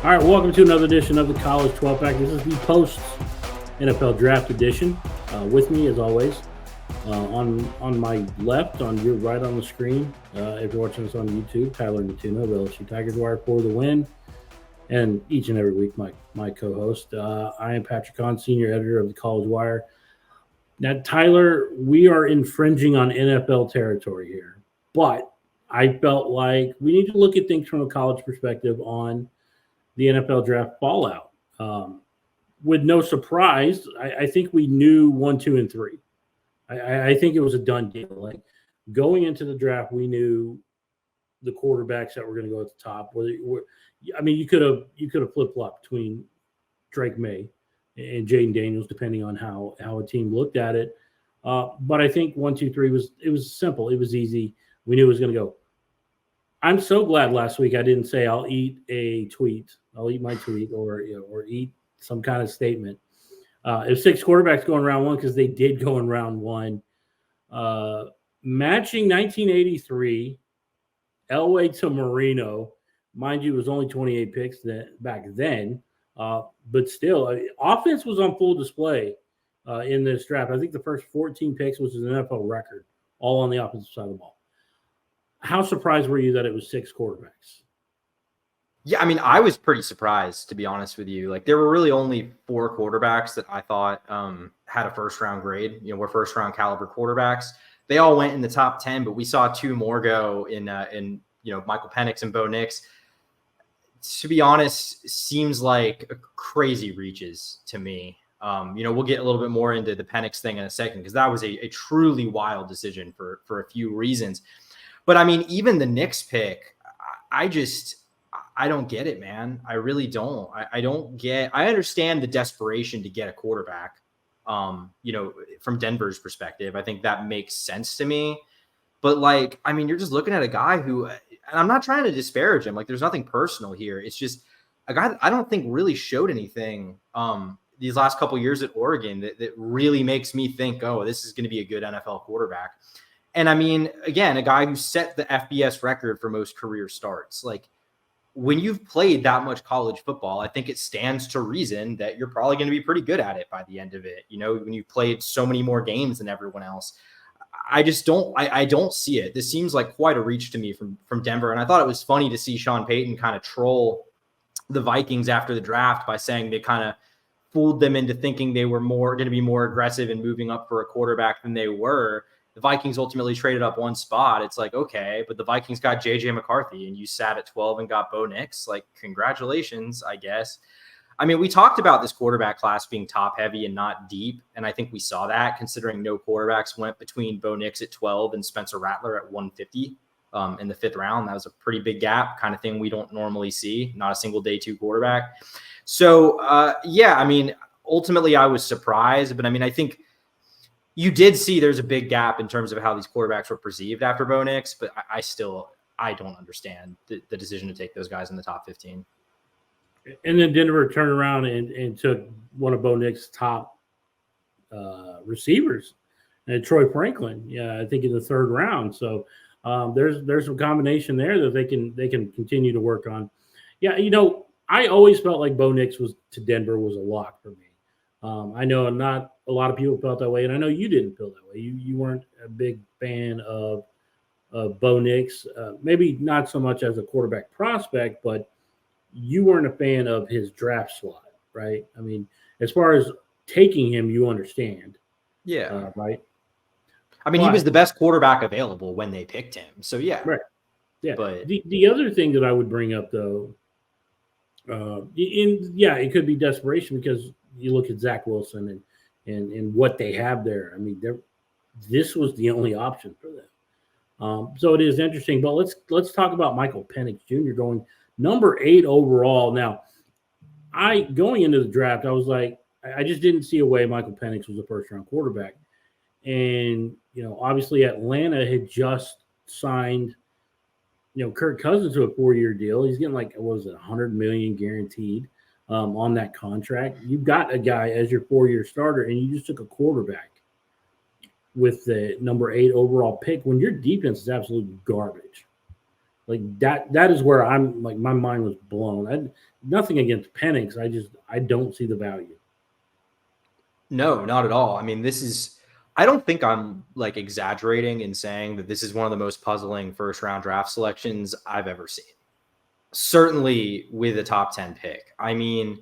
All right, welcome to another edition of the College 12 Pack. This is the post NFL Draft edition. With me, as always, on my left, on your right on the screen. If you're watching us on YouTube, Tyler Natuno, the LSU Tigers Wire for the win. And each and every week, my co-host. I am Patrick Kahn, senior editor of the College Wire. Now, Tyler, we are infringing on NFL territory here, but I felt like we need to look at things from a college perspective on the NFL draft fallout. With no surprise, I think we knew 1, 2, and 3. I think it was a done deal. Like going into the draft, we knew the quarterbacks that were going to go at the top. I mean, you could have flip flopped between Drake May and Jaden Daniels, depending on how a team looked at it. But I think 1, 2, 3 was simple. It was easy. We knew it was going to go. I'm so glad last week I didn't say I'll eat a tweet. I'll eat my tweet or eat some kind of statement. If 6 quarterbacks go in round 1, because they did go in round 1, matching 1983, Elway to Marino, mind you, it was only 28 picks back then, but still, offense was on full display in this draft. I think the first 14 picks, which is an NFL record, all on the offensive side of the ball. How surprised were you that it was 6 quarterbacks? Yeah, I mean, I was pretty surprised, to be honest with you. Like, there were really only 4 quarterbacks that I thought had a first-round grade, were first-round caliber quarterbacks. They all went in the top 10, but we saw 2 more go in Michael Penix and Bo Nix. To be honest, seems like crazy reaches to me. We'll get a little bit more into the Penix thing in a second, because that was a truly wild decision for a few reasons. But, I mean, even the Knicks pick, I don't get it, man. I really don't. I understand the desperation to get a quarterback, from Denver's perspective. I think that makes sense to me. But, like, I mean, you're just looking at a guy who, and I'm not trying to disparage him. Like, there's nothing personal here. It's just a guy that I don't think really showed anything these last couple of years at Oregon that really makes me think, oh, this is going to be a good NFL quarterback. And I mean, again, a guy who set the FBS record for most career starts. Like, when you've played that much college football, I think it stands to reason that you're probably going to be pretty good at it by the end of it. When you've played so many more games than everyone else. I just don't see it. This seems like quite a reach to me from Denver. And I thought it was funny to see Sean Payton kind of troll the Vikings after the draft by saying they kind of fooled them into thinking they were going to be more aggressive and moving up for a quarterback than they were. The Vikings ultimately traded up 1 spot. It's like, okay, but the Vikings got JJ McCarthy and you sat at 12 and got Bo Nix. Like, congratulations, I guess. I mean, we talked about this quarterback class being top heavy and not deep. And I think we saw that, considering no quarterbacks went between Bo Nix at 12 and Spencer Rattler at 150 in the 5th round. That was a pretty big gap, kind of thing we don't normally see. Not a single day 2 quarterback. So, I mean, ultimately I was surprised, but I mean, I think you did see there's a big gap in terms of how these quarterbacks were perceived after Bo Nix, but I don't understand the decision to take those guys in the top 15. And then Denver turned around and took one of Bo Nix's top receivers, Troy Franklin. Yeah, I think in the 3rd round. So there's a combination there that they can continue to work on. Yeah, I always felt like Bo Nix to Denver was a lock for me. I know not a lot of people felt that way, and I know you didn't feel that way. You weren't a big fan of Bo Nix, maybe not so much as a quarterback prospect, but you weren't a fan of his draft slot, right? I mean, as far as taking him, you understand. Yeah. Right? I mean, he was the best quarterback available when they picked him. So, yeah. Right. Yeah. But the other thing that I would bring up, though, it could be desperation, because you look at Zach Wilson and what they have there. I mean, this was the only option for them. So it is interesting. But let's talk about Michael Penix Jr. going number 8 overall. Now, going into the draft, I was like, I just didn't see a way Michael Penix was a first-round quarterback. And, obviously Atlanta had just signed, Kirk Cousins to a 4-year deal. He's getting like, what was it, $100 million guaranteed on that contract. You've got a guy as your 4-year starter, and you just took a quarterback with the number 8 overall pick when your defense is absolute garbage. Like that is where I'm like my mind was blown. Nothing against Penix. I don't see the value. No, not at all. I mean, I don't think I'm like exaggerating in saying that this is one of the most puzzling first round draft selections I've ever seen. Certainly with a top 10 pick. I mean,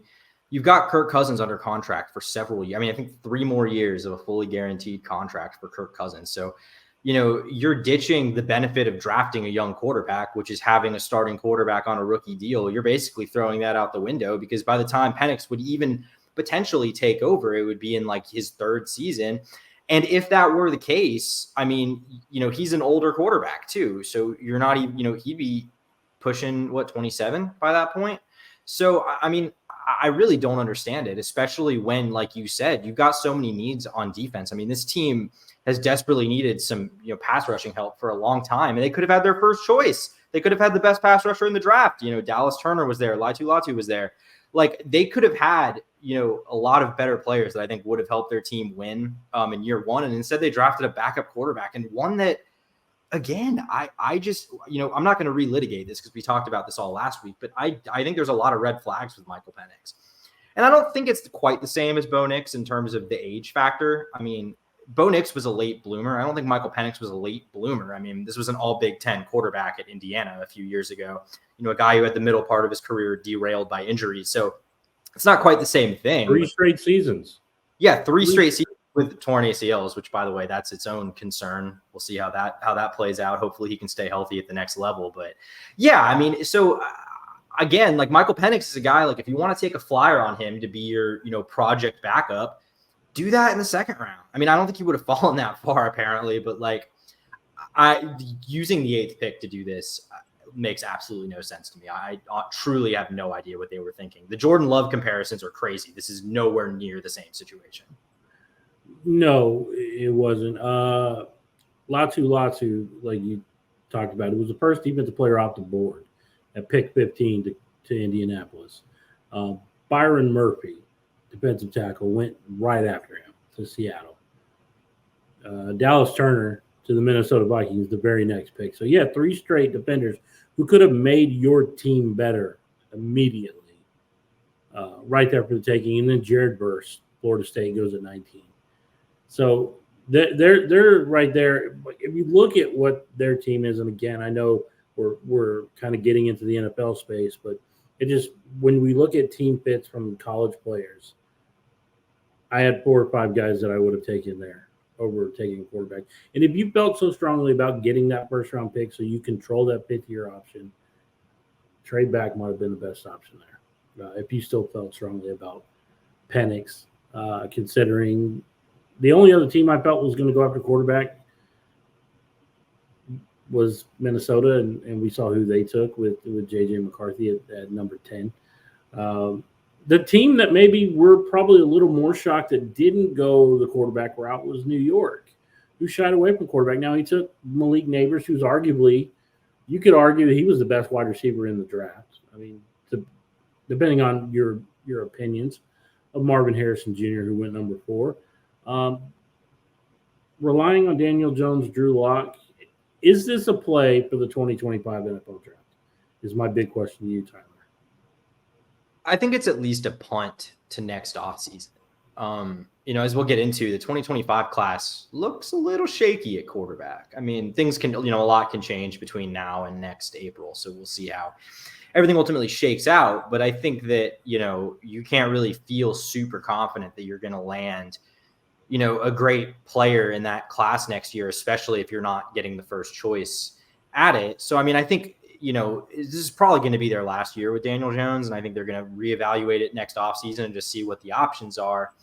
you've got Kirk Cousins under contract for several years. I mean, I think 3 more years of a fully guaranteed contract for Kirk Cousins. So, you're ditching the benefit of drafting a young quarterback, which is having a starting quarterback on a rookie deal. You're basically throwing that out the window because by the time Penix would even potentially take over, it would be in like his 3rd season. And if that were the case, I mean, he's an older quarterback too. So you're not even, he'd be pushing 27 by that point. So, I mean, I really don't understand it, especially when, like you said, you've got so many needs on defense. I mean, this team has desperately needed some, pass rushing help for a long time, and they could have had their first choice. They could have had the best pass rusher in the draft. Dallas Turner was there. Latu was there. Like, they could have had, a lot of better players that I think would have helped their team win in year one. And instead they drafted a backup quarterback, and one that, again, I just, I'm not going to relitigate this because we talked about this all last week, but I think there's a lot of red flags with Michael Penix. And I don't think it's quite the same as Bo Nix in terms of the age factor. I mean, Bo Nix was a late bloomer. I don't think Michael Penix was a late bloomer. I mean, this was an all Big Ten quarterback at Indiana a few years ago. A guy who had the middle part of his career derailed by injury. So it's not quite the same thing. 3 straight seasons. Yeah, 3 straight seasons with torn ACLs, which, by the way, that's its own concern. We'll see how that plays out. Hopefully he can stay healthy at the next level. But yeah, I mean, so again, like Michael Penix is a guy, like if you want to take a flyer on him to be your, project backup, do that in the 2nd round. I mean, I don't think he would have fallen that far apparently, but like using the 8th pick to do this makes absolutely no sense to me. I truly have no idea what they were thinking. The Jordan Love comparisons are crazy. This is nowhere near the same situation. No, it wasn't. Latu, like you talked about, it was the first defensive player off the board at pick 15 to Indianapolis. Byron Murphy, defensive tackle, went right after him to Seattle. Dallas Turner to the Minnesota Vikings, the very next pick. So, yeah, 3 straight defenders who could have made your team better immediately right there for the taking. And then Jared Verse, Florida State, goes at 19. So they're right there. If you look at what their team is, and again, I know we're kind of getting into the NFL space, but it just, when we look at team fits from college players, I had 4 or 5 guys that I would have taken there over taking a quarterback. And if you felt so strongly about getting that 1st round pick so you control that 5th year option, trade back might have been the best option there. If you still felt strongly about Penix, considering the only other team I felt was going to go after quarterback was Minnesota, and we saw who they took with J.J. McCarthy at number 10. The team that maybe we're probably a little more shocked that didn't go the quarterback route was New York, who shied away from quarterback. Now, he took Malik Nabers, who's arguably, you could argue that he was the best wide receiver in the draft. I mean, depending on your opinions of Marvin Harrison Jr., who went number 4. Relying on Daniel Jones, Drew Lock, is this a play for the 2025 NFL draft? Is my big question to you, Tyler. I think it's at least a punt to next offseason. As we'll get into, the 2025 class looks a little shaky at quarterback. I mean, things can, a lot can change between now and next April. So we'll see how everything ultimately shakes out. But I think that, you can't really feel super confident that you're going to land, a great player in that class next year, especially if you're not getting the first choice at it. So, I mean, I think, this is probably going to be their last year with Daniel Jones, and I think they're going to reevaluate it next offseason and just see what the options are.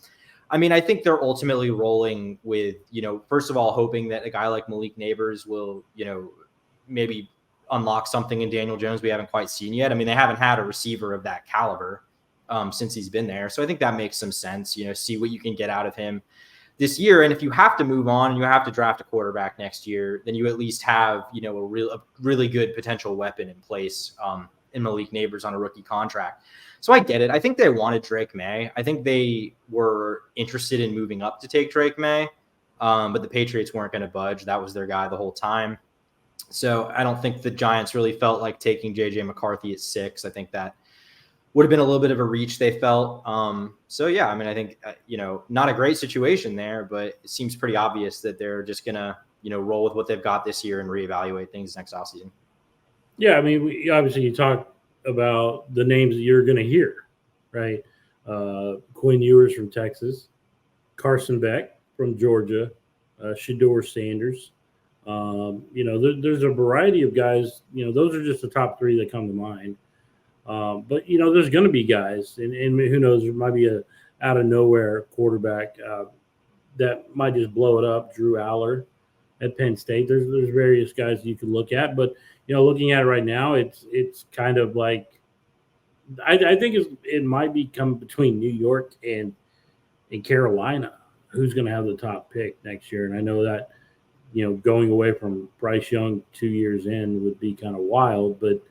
I mean, I think they're ultimately rolling with, first of all, hoping that a guy like Malik Nabers will, maybe unlock something in Daniel Jones we haven't quite seen yet. I mean, they haven't had a receiver of that caliber since he's been there. So I think that makes some sense, see what you can get out of him this year. And if you have to move on and you have to draft a quarterback next year, then you at least have, a really good potential weapon in place in Malik Nabers on a rookie contract. So I get it. I think they wanted Drake May. I think they were interested in moving up to take Drake May, but the Patriots weren't going to budge. That was their guy the whole time. So I don't think the Giants really felt like taking JJ McCarthy at 6. I think that would have been a little bit of a reach, they felt. So yeah, I mean, I think not a great situation there, but it seems pretty obvious that they're just gonna roll with what they've got this year and reevaluate things next offseason. Yeah, I mean, obviously you talk about the names that you're going to hear, right? Quinn Ewers from Texas, Carson Beck from Georgia, Shador Sanders. There's a variety of guys. Those are just the top 3 that come to mind. But there's going to be guys, and who knows, there might be a out of nowhere quarterback that might just blow it up. Drew Aller at Penn State. There's various guys you could look at, but looking at it right now, it's kind of like I think it might be come between New York and Carolina, who's going to have the top pick next year. And I know that going away from Bryce Young 2 years in would be kind of wild, but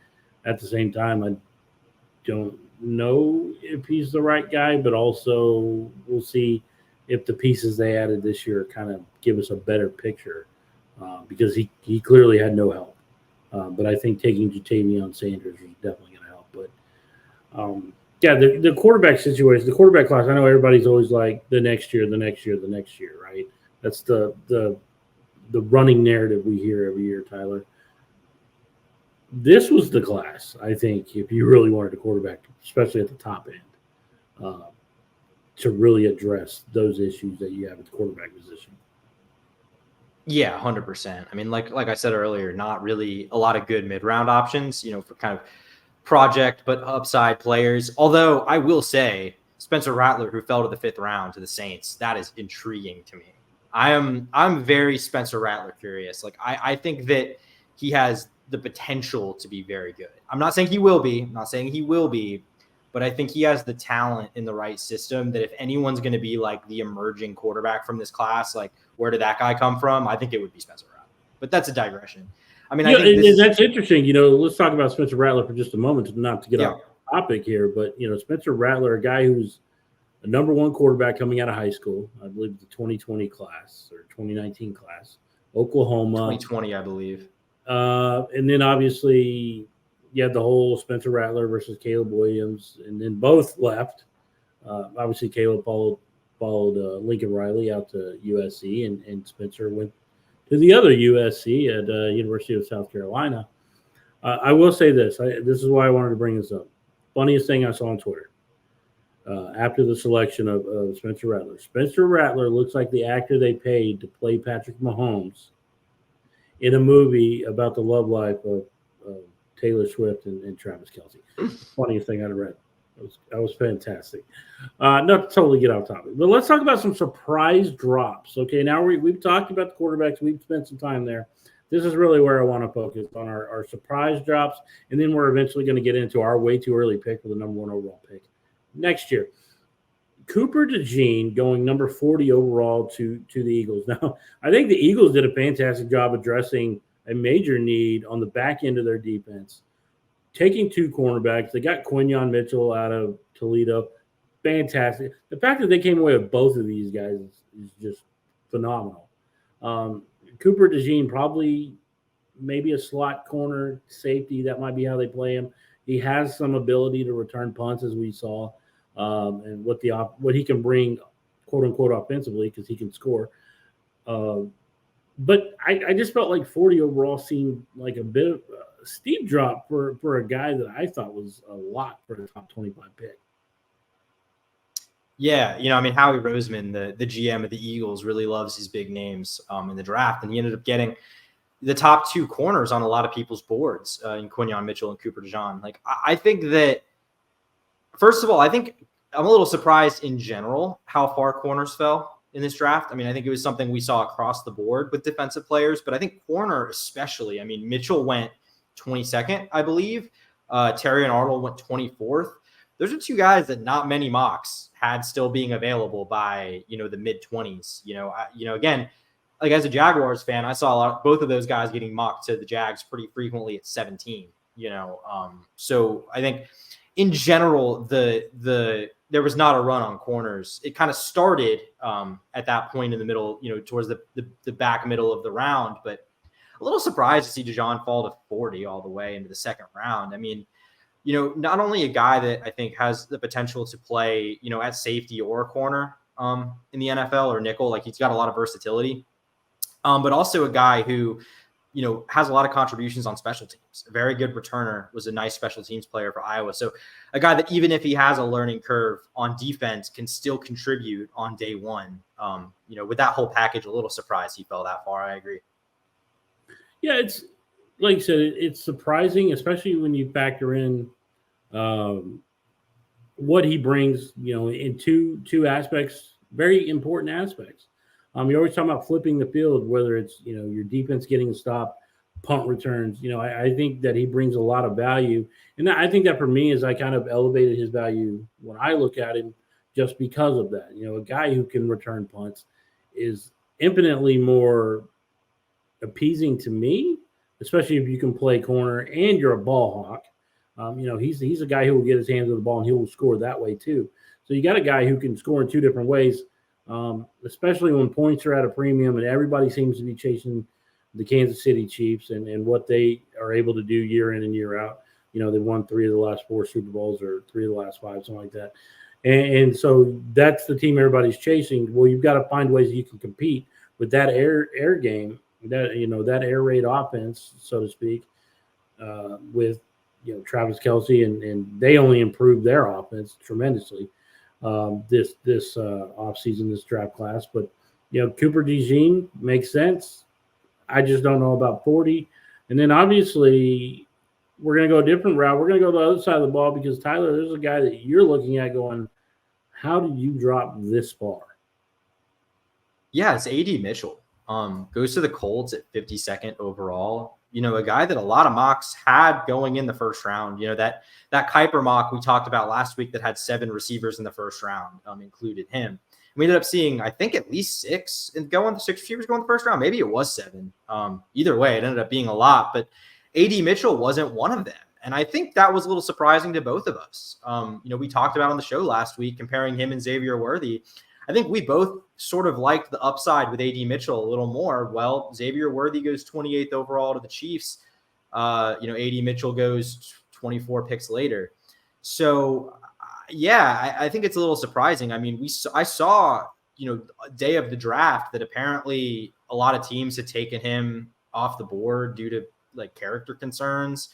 at the same time, I don't know if he's the right guy, but also we'll see if the pieces they added this year kind of give us a better picture because he clearly had no help. But I think taking Jatavion Sanders is definitely going to help. But yeah, the quarterback situation, the quarterback class, I know everybody's always like the next year, right? That's the running narrative we hear every year, Tyler. This was the class, I think, if you really wanted a quarterback, especially at the top end, to really address those issues that you have at the quarterback position. Yeah, 100%. I mean, like I said earlier, not really a lot of good mid-round options, for kind of project but upside players. Although I will say Spencer Rattler, who fell to the 5th round to the Saints, that is intriguing to me. I'm very Spencer Rattler curious. Like I think that he has the potential to be very good. I'm not saying he will be, but I think he has the talent in the right system that if anyone's going to be like the emerging quarterback from this class, like where did that guy come from? I think it would be Spencer Rattler. But that's a digression. I mean, I think and that's interesting. Let's talk about Spencer Rattler for just a moment, not to get off topic here, but Spencer Rattler, a guy who's a number 1 quarterback coming out of high school, I believe the 2020 class or 2019 class, Oklahoma. 2020, I believe. And then obviously you had the whole Spencer Rattler versus Caleb Williams, and then both left. Obviously, Caleb followed Lincoln Riley out to USC, and Spencer went to the other USC at University of South Carolina. I will say this. This is why I wanted to bring this up. Funniest thing I saw on Twitter after the selection of Spencer Rattler. Spencer Rattler looks like the actor they paid to play Patrick Mahomes in a movie about the love life of Taylor Swift and Travis Kelce. Funniest thing I'd read. That was fantastic. Not to totally get off topic, but let's talk about some surprise drops. Okay, now we've talked about the quarterbacks. We've spent some time there. This is really where I want to focus on our surprise drops, and then we're eventually going to get into our way too early pick for the number 1 overall pick next year. Cooper DeJean going number 40 overall to the Eagles. Now, I think the Eagles did a fantastic job addressing a major need on the back end of their defense. Taking 2 cornerbacks. They got Quinyon Mitchell out of Toledo. Fantastic. The fact that they came away with both of these guys is just phenomenal. Cooper DeJean probably maybe a slot corner safety. That might be how they play him. He has some ability to return punts, as we saw, and what he can bring, quote unquote, offensively, because he can score. But I just felt like 40 overall seemed like a bit of a steep drop for a guy that I thought was a lot for the top 25 pick. Yeah, I mean, Howie Roseman, the GM of the Eagles, really loves his big names in the draft, and he ended up getting the top 2 corners on a lot of people's boards in Quinyon Mitchell and Cooper DeJean. Like, I think that, first of all, I think I'm a little surprised in general how far corners fell in this draft. I mean, I think it was something we saw across the board with defensive players, but I think corner especially. I mean, Mitchell went 22nd, I believe. Terry and Arnold went 24th. Those are 2 guys that not many mocks had still being available by, the mid-20s. Again, like as a Jaguars fan, I saw both of those guys getting mocked to the Jags pretty frequently at 17. So I think in general, there was not a run on corners. It kind of started at that point in the middle, towards the back middle of the round. But a little surprised to see Dijon fall to 40 all the way into the second round. I mean, not only a guy that I think has the potential to play, at safety or corner in the NFL or nickel, like he's got a lot of versatility, but also a guy who, has a lot of contributions on special teams. A very good returner, was a nice special teams player for Iowa. So a guy that even if he has a learning curve on defense can still contribute on day one. With that whole package, a little surprised he fell that far. I agree. Yeah, it's like you said, it's surprising, especially when you factor in what he brings, in two aspects, very important aspects. You're always talking about flipping the field, whether it's, your defense getting a stop, punt returns. I think that he brings a lot of value. And I think that for me is I kind of elevated his value when I look at him just because of that. A guy who can return punts is infinitely more appeasing to me, especially if you can play corner and you're a ball hawk. He's a guy who will get his hands on the ball and he will score that way too. So you got a guy who can score in two different ways, especially when points are at a premium and everybody seems to be chasing the Kansas City Chiefs and what they are able to do year in and year out. They won 3 of the last 4 Super Bowls or 3 of the last 5, something like that. And so that's the team everybody's chasing. Well, you've got to find ways that you can compete with that air game, that air raid offense, so to speak, with Travis Kelce, and they only improved their offense tremendously this offseason, this draft class. But Cooper DeJean makes sense. I just don't know about 40. And then obviously we're going to go a different route. We're going to go to the other side of the ball because Tyler, there's a guy that you're looking at going, how did you drop this far? Yeah, it's AD Mitchell. Goes to the Colts at 52nd overall. A guy that a lot of mocks had going in the first round. That Kuiper mock we talked about last week that had 7 receivers in the first round included him. We ended up seeing, I think, at least 6 receivers go in the first round. Maybe it was 7. Either way, it ended up being a lot. But AD Mitchell wasn't one of them. And I think that was a little surprising to both of us. We talked about on the show last week, comparing him and Xavier Worthy. I think we both sort of liked the upside with AD Mitchell a little more. Well, Xavier Worthy goes 28th overall to the Chiefs. AD Mitchell goes 24 picks later. So, yeah, I think it's a little surprising. I mean, I saw, day of the draft that apparently a lot of teams had taken him off the board due to like character concerns.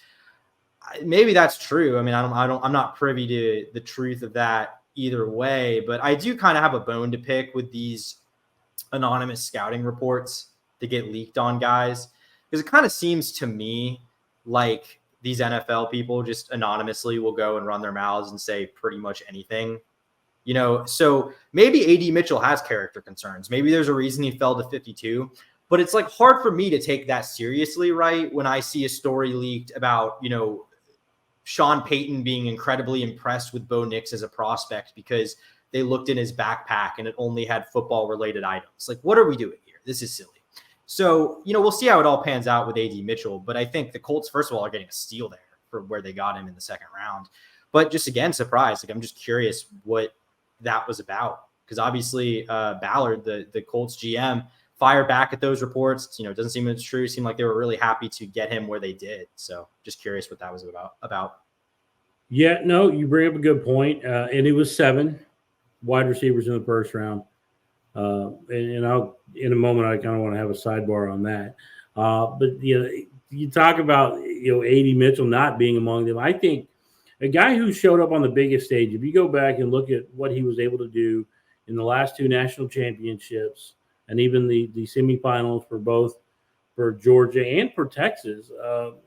Maybe that's true. I mean, I'm not privy to the truth of that either way, but I do kind of have a bone to pick with these anonymous scouting reports that get leaked on guys, because it kind of seems to me like these NFL people just anonymously will go and run their mouths and say pretty much anything, so maybe AD Mitchell has character concerns. Maybe there's a reason he fell to 52, but it's like hard for me to take that seriously, right? When I see a story leaked about, Sean Payton being incredibly impressed with Bo Nix as a prospect because they looked in his backpack and it only had football related items. Like, what are we doing here? This is silly. So, we'll see how it all pans out with AD Mitchell. But I think the Colts, first of all, are getting a steal there for where they got him in the second round. But just again, surprised. Like, I'm just curious what that was about. Because obviously Ballard, the Colts GM, fired back at those reports. It doesn't seem it's true. It seemed like they were really happy to get him where they did. So just curious what that was about. Yeah, no, you bring up a good point. And it was 7 wide receivers in the first round. And I'll, in a moment, I kind of want to have a sidebar on that. But, you talk about, AD Mitchell not being among them. I think a guy who showed up on the biggest stage, if you go back and look at what he was able to do in the last 2 national championships, and even the semifinals for Georgia and for Texas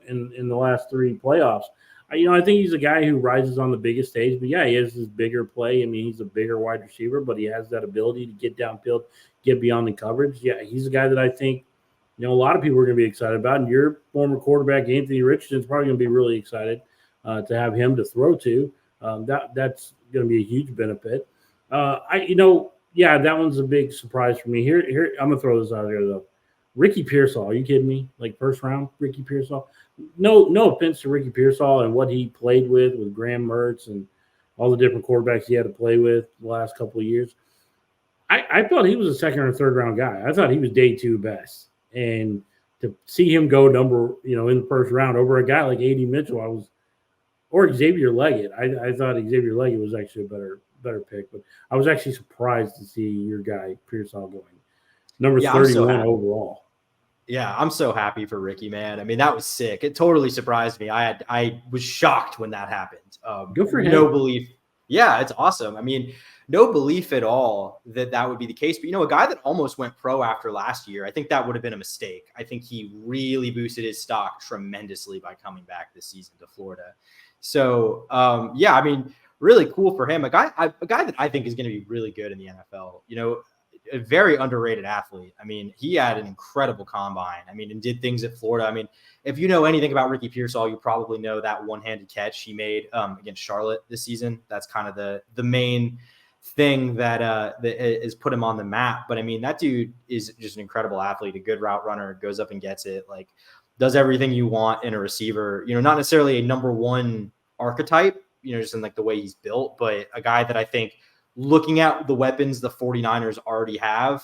in the last 3 playoffs. I think he's a guy who rises on the biggest stage. But, yeah, he has this bigger play. I mean, he's a bigger wide receiver, but he has that ability to get downfield, get beyond the coverage. Yeah, he's a guy that I think, a lot of people are going to be excited about. And your former quarterback, Anthony Richardson, is probably going to be really excited to have him to throw to. That's going to be a huge benefit. Yeah, that one's a big surprise for me. Here, I'm gonna throw this out there though. Ricky Pearsall, are you kidding me? Like first round, Ricky Pearsall. No offense to Ricky Pearsall and what he played with Graham Mertz and all the different quarterbacks he had to play with the last couple of years. I thought he was a second or third round guy. I thought he was day 2 best. And to see him go in the first round over a guy like A.D. Mitchell, or Xavier Leggett. I thought Xavier Leggett was actually a better pick, but I was actually surprised to see your guy Pearsall going number 31 overall. Yeah, I'm so happy for Ricky, man. I mean, that was sick. It totally surprised me. I was shocked when that happened. Good for him. No belief. Yeah, it's awesome. I mean, no belief at all that would be the case. But, a guy that almost went pro after last year, I think that would have been a mistake. I think he really boosted his stock tremendously by coming back this season to Florida. So, yeah, I mean, really cool for him. A guy that I think is going to be really good in the NFL, a very underrated athlete. I mean, he had an incredible combine. I mean, and did things at Florida. I mean, if you know anything about Ricky Pearsall, you probably know that one-handed catch he made against Charlotte this season. That's kind of the main thing that is put him on the map. But I mean, that dude is just an incredible athlete, a good route runner, goes up and gets it, like does everything you want in a receiver, not necessarily a number one archetype, just in like the way he's built, but a guy that I think, looking at the weapons the 49ers already have,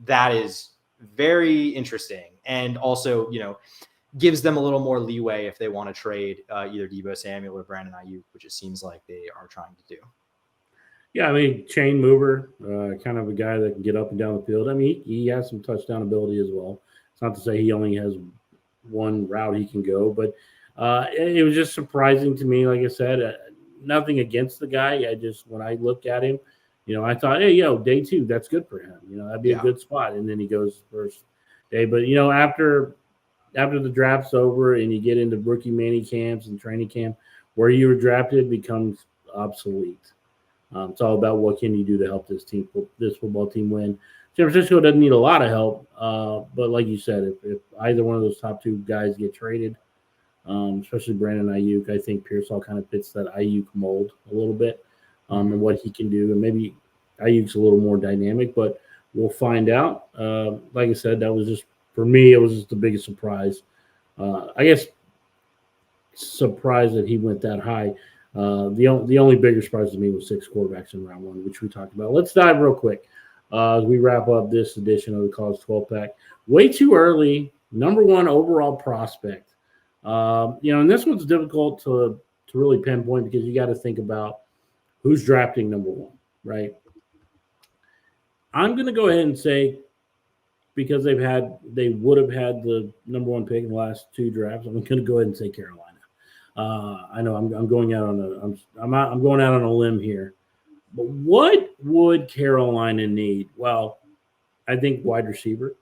that is very interesting. And also, gives them a little more leeway if they want to trade either Deebo Samuel or Brandon Ayuk, which it seems like they are trying to do. Yeah, I mean, chain mover, kind of a guy that can get up and down the field. I mean, he has some touchdown ability as well. It's not to say he only has one route he can go, but it was just surprising to me. Like I said, nothing against the guy. When I looked at him, I thought, hey, day 2, that's good for him. That'd be a good spot. And then he goes first day. But, after the draft's over and you get into rookie mini camps and training camp, where you were drafted becomes obsolete. It's all about what can you do to help this football team win. San Francisco doesn't need a lot of help, but like you said, if either one of those top 2 guys get traded, especially Brandon Ayuk, I think Pearsall kind of fits that Ayuk mold a little bit, and what he can do. And maybe Ayuk's a little more dynamic, but we'll find out. Like I said, that was just, for me, it was just the biggest surprise. I guess surprised that he went that high. The only bigger surprise to me was 6 quarterbacks in round 1, which we talked about. Let's dive real quick as we wrap up this edition of the College 12-Pack. Way too early, number 1 overall prospect. And this one's difficult to really pinpoint because you got to think about who's drafting number 1, right? I'm going to go ahead and say, because they would have had the number 1 pick in the last 2 drafts, I'm going to go ahead and say Carolina. I know I'm going out on a limb here, but what would Carolina need? Well, I think wide receiver.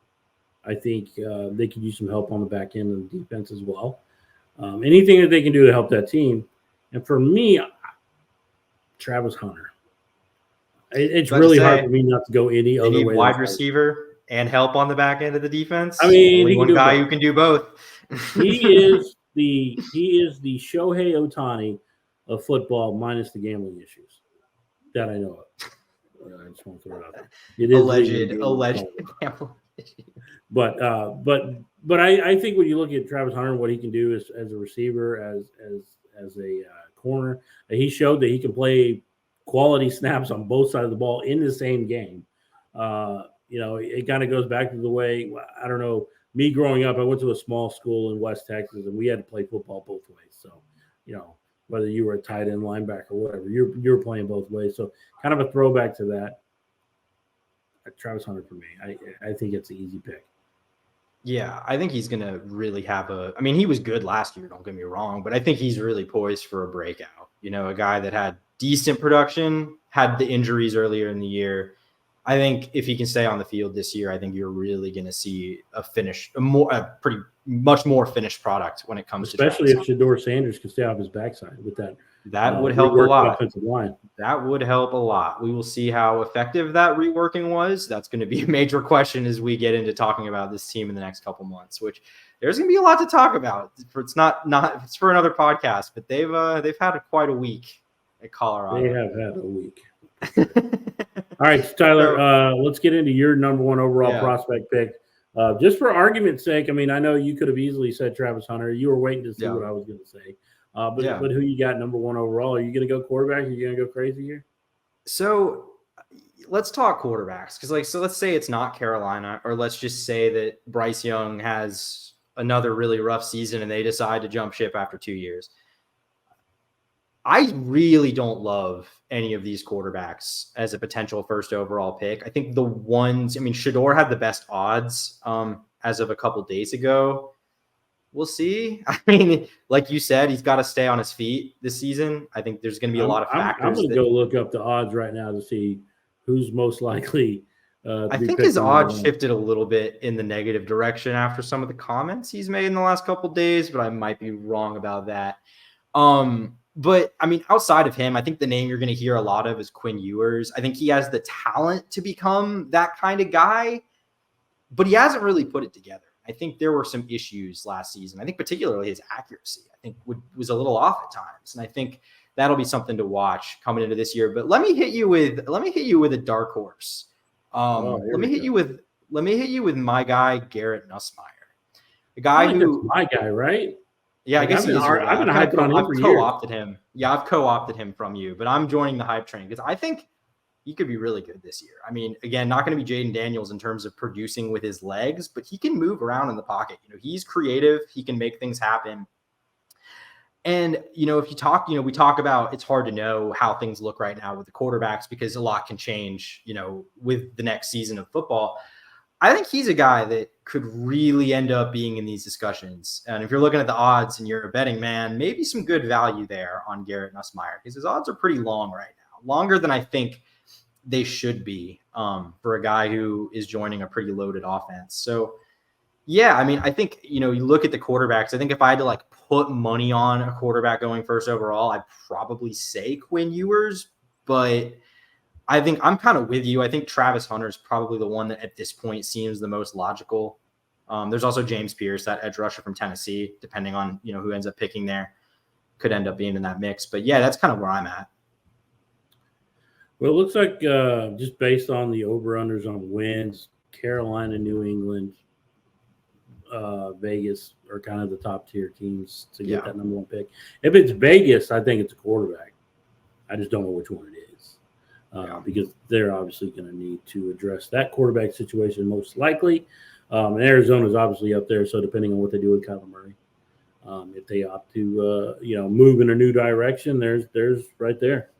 I think they could use some help on the back end of the defense as well. Anything that they can do to help that team. And for me, Travis Hunter. It's really hard for me not to go any other way. Wide receiver and help on the back end of the defense. I mean, only one guy who can do both. He is the Shohei Ohtani of football, minus the gambling issues that I know of. I just want to throw it out there. It is alleged gambling issues. But I think when you look at Travis Hunter, what he can do as a receiver, as a corner, he showed that he can play quality snaps on both sides of the ball in the same game. It kind of goes back to the way, I don't know, me growing up, I went to a small school in West Texas, and we had to play football both ways. So, whether you were a tight end, linebacker, whatever, you were playing both ways. So, kind of a throwback to that. Travis Hunter for me. I think it's an easy pick. Yeah, I think he's going to really have he was good last year, don't get me wrong, but I think he's really poised for a breakout. A guy that had decent production, had the injuries earlier in the year. I think if he can stay on the field this year, I think you're really going to see a pretty much more finished product when it comes especially if Shedeur Sanders can stay off his backside with that. That would help a lot. That would help a lot. We will see how effective that reworking was. That's going to be a major question as we get into talking about this team in the next couple months, which there's going to be a lot to talk about. It's it's for another podcast, but they've had quite a week at Colorado. They have had a week. All right, so Tyler, let's get into your number 1 overall prospect pick. Just for argument's sake, I know you could have easily said Travis Hunter. You were waiting to see what I was going to say. But who you got number 1 overall? Are you going to go quarterback? Are you going to go crazy here? So let's talk quarterbacks. Because let's say it's not Carolina, or let's just say that Bryce Young has another really rough season and they decide to jump ship after 2 years. I really don't love any of these quarterbacks as a potential first overall pick. I think the ones, I mean, Shador had the best odds as of a couple days ago. We'll see. I mean, like you said, he's got to stay on his feet this season. I think there's going to be a lot of factors. I'm going to go look up the odds right now to see who's most likely. I think his odds shifted a little bit in the negative direction after some of the comments he's made in the last couple of days, but I might be wrong about that. But I mean, outside of him, I think the name you're going to hear a lot of is Quinn Ewers. I think he has the talent to become that kind of guy, but he hasn't really put it together. I think there were some issues last season. I think particularly his accuracy, I think was a little off at times. And I think that'll be something to watch coming into this year. But let me hit you with a dark horse. Let me hit you with my guy, Garrett Nussmeier, the guy who my guy, right? Yeah, I guess I've been hyping on him for years. I've co-opted him. Yeah, I've co-opted him from you, but I'm joining the hype train because I think he could be really good this year. I mean, again, not going to be Jaden Daniels in terms of producing with his legs, but he can move around in the pocket. You know, he's creative. He can make things happen. And, you know, if you talk, you know, we talk about it's hard to know how things look right now with the quarterbacks because a lot can change, you know, with the next season of football. I think he's a guy that could really end up being in these discussions. And if you're looking at the odds and you're a betting man, maybe some good value there on Garrett Nussmeier because his odds are pretty long right now, longer than I think they should be for a guy who is joining a pretty loaded offense. So, yeah, I mean, I think, you know, you look at the quarterbacks. I think if I had to like put money on a quarterback going first overall, I'd probably say Quinn Ewers, but I think I'm kind of with you. I think Travis Hunter is probably the one that at this point seems the most logical. There's also James Pierce, that edge rusher from Tennessee, depending on, you know, who ends up picking there, could end up being in that mix. But yeah, that's kind of where I'm at. Well, it looks like just based on the over-unders on wins, Carolina, New England, Vegas are kind of the top tier teams to get that number one pick. If it's Vegas, I think it's a quarterback. I just don't know which one it is. Because they're obviously going to need to address that quarterback situation most likely. And Arizona's obviously up there, so depending on what they do with Kyler Murray, if they opt to you know, move in a new direction, there's right there.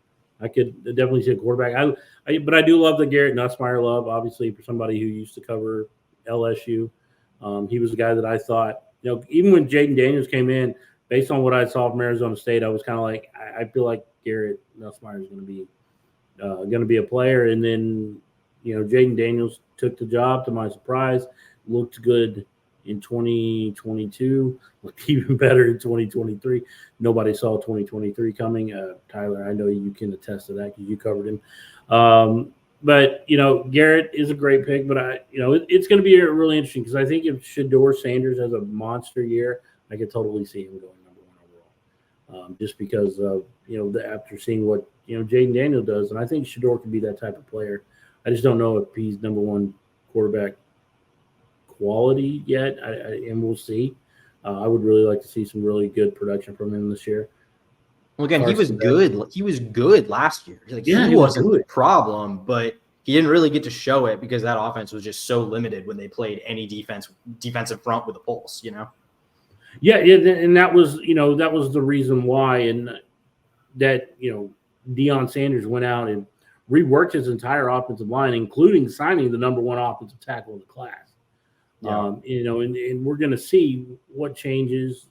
I could definitely see a quarterback. But I do love the Garrett Nussmeier love, obviously, for somebody who used to cover LSU. He was a guy that I thought, you know, even when Jaden Daniels came in, based on what I saw from Arizona State, I was kind of like, I feel like Garrett Nussmeier is going to be a player. And then, you know, Jaden Daniels took the job to my surprise, looked good in 2022, looked even better in 2023. Nobody saw 2023 coming. Tyler, I know you can attest to that because you covered him. But, you know, Garrett is a great pick, but it's going to be really interesting because I think if Shador Sanders has a monster year, I could totally see him going number one overall. Just because of, you know, after seeing what, you know, Jaden Daniel does. And I think Shador could be that type of player. I just don't know if he's number one quarterback quality yet, and we'll see. I would really like to see some really good production from him this year. Well, again, he was good. He was good last year. Like, he wasn't the problem, but he didn't really get to show it because that offense was just so limited when they played any defensive front with a pulse, you know? Yeah, and that was the reason why, and that, you know, Deion Sanders went out and reworked his entire offensive line, including signing the number one offensive tackle in the class. Yeah. You know, and we're going to see what changes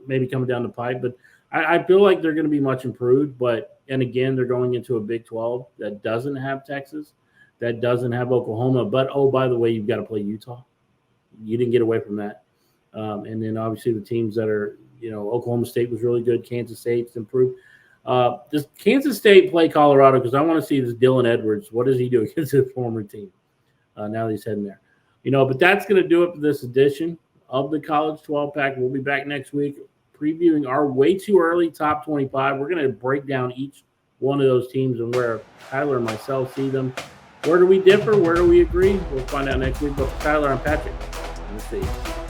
maybe coming down the pipe, but I feel like they're going to be much improved. And again, they're going into a Big 12 that doesn't have Texas, that doesn't have Oklahoma. But, oh, by the way, you've got to play Utah. You didn't get away from that. And then obviously the teams that are, you know, Oklahoma State was really good. Kansas State's improved. Does Kansas State play Colorado? Because I want to see this Dylan Edwards. What does he do against his former team now that he's heading there? You know, but that's going to do it for this edition of the College 12 Pack. We'll be back next week previewing our way too early top 25. We're going to break down each one of those teams and where Tyler and myself see them. Where do we differ? Where do we agree? We'll find out next week. But for Tyler, I'm Patrick. We'll see you.